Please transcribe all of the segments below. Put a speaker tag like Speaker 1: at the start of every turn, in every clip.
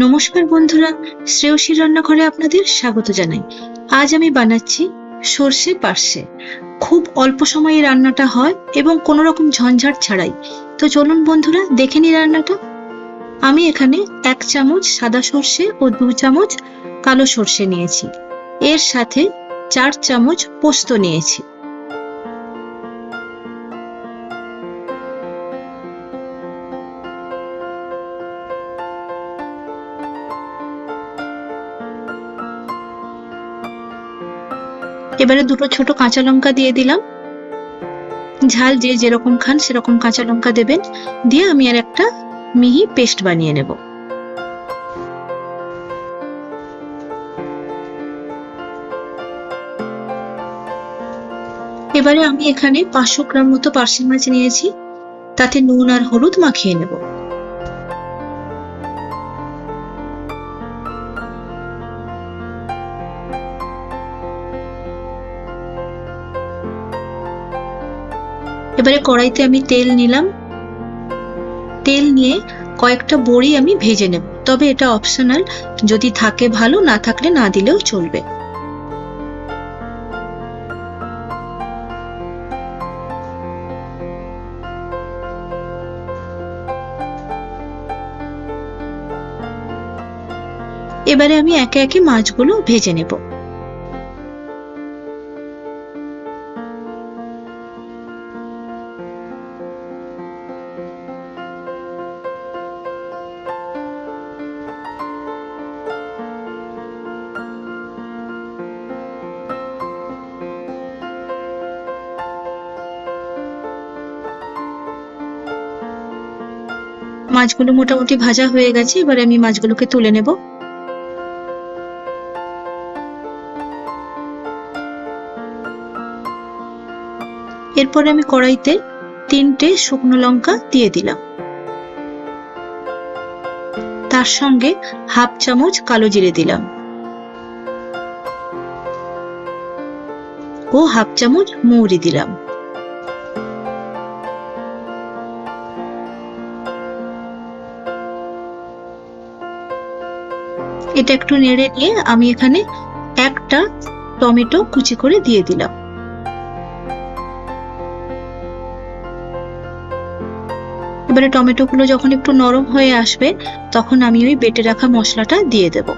Speaker 1: নমস্কার বন্ধুরা, শ্রেয়সী রান্নাঘরে আপনাদের স্বাগত জানাই। আজ আমি বানাচ্ছি সর্ষে পার্শে। খুব অল্প সময়ে রান্নাটা হয় এবং কোনো রকম ঝঞ্ঝাট ছাড়াই। তো চলুন বন্ধুরা দেখে নিই রান্নাটা। আমি এখানে 1 চামচ সাদা সর্ষে ও 2 চামচ কালো সর্ষে নিয়েছি। এর সাথে 4 চামচ পোস্ত নিয়েছি। এবারে দুটো ছোট কাঁচা লঙ্কা দিয়ে দিলাম। ঝাল যে যেরকম খান সেরকম কাঁচা লঙ্কা দেবেন। দিয়ে আমি আর একটা মিহি পেস্ট বানিয়ে নেব। এবারে আমি এখানে 500 গ্রাম মতো পার্শে মাছ নিয়েছি, তাতে নুন আর হলুদ মাখিয়ে নেব। এবারে কড়াইতে আমি তেল নিলাম। তেল নিয়ে কয়েকটা বড়ি আমি ভেজে নেব, তবে এটা অপশনাল, যদি থাকে ভালো, না থাকলে না দিলেও চলবে। এবারে আমি একে একে মাছগুলো ভেজে নেব। মাছগুলো মোটামুটি ভাজা হয়ে গেছে, এবারে আমি মাছগুলোকে তুলে নেব। এরপরে আমি কড়াইতে 3টে শুকনো লঙ্কা দিয়ে দিলাম। তার সঙ্গে হাফ চামচ কালো জিরে দিলাম ও হাফ চামচ মৌরি দিলাম। এটা একটু নেড়ে নিয়ে আমি এখানে একটা টমেটো কুচি করে দিয়ে দিলাম। এবারে টমেটোগুলো যখন একটু নরম হয়ে আসবে, তখন আমি ওই বেটে রাখা মশলাটা দিয়ে দেব।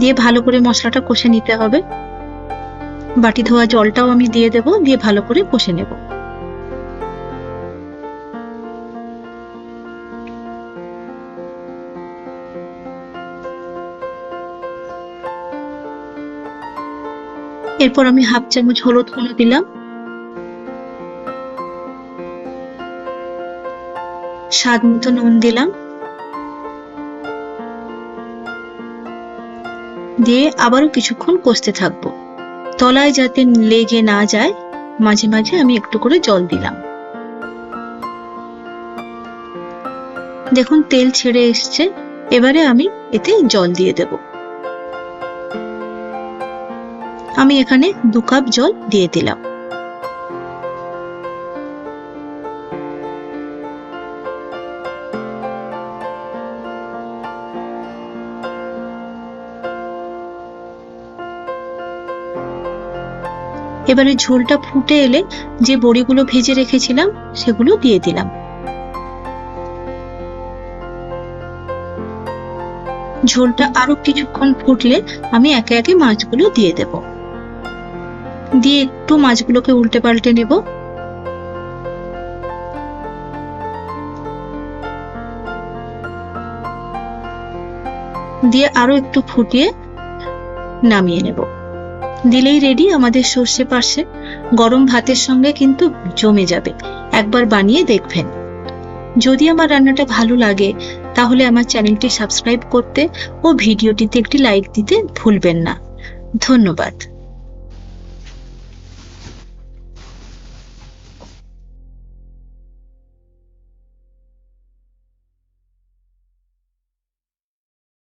Speaker 1: দিয়ে ভালো করে মশলাটা কষে নিতে হবে। বাটি ধোয়া জলটাও আমি দিয়ে দেব, দিয়ে ভালো করে কষে নেব। এরপর আমি হাফ চামচ হলুদ গুঁড়ো দিলাম, স্বাদ মতো নুন দিলাম, দিয়ে আবারও কিছুক্ষণ কষতে থাকবো। তলায় যাতে লেগে না যায়, মাঝে মাঝে আমি একটু করে জল দিলাম। দেখুন তেল ছেড়ে এসছে, এবারে আমি এতে জল দিয়ে দেব। আমি এখানে 2 কাপ জল দিয়ে দিলাম। এবারে ঝোলটা ফুটে এলে যে বড়িগুলো ভেজে রেখেছিলাম সেগুলো দিয়ে দিলাম। ঝোলটা আরো কিছুক্ষণ ফুটলে আমি একে একে মাছগুলো দিয়ে দেব। দিয়ে একটু মাছগুলোকে উল্টে পাল্টে নেব। দিয়ে আরো একটু ফুটিয়ে নামিয়ে নেব। দিলেই রেডি আমাদের সর্ষে পার্শে। গরম ভাতের সঙ্গে কিন্তু জমে যাবে, একবার বানিয়ে দেখবেন। যদি আমার রান্নাটা ভালো লাগে তাহলে আমার চ্যানেলটি সাবস্ক্রাইব করতে ও ভিডিওটিতে একটি লাইক দিতে ভুলবেন না। ধন্যবাদ।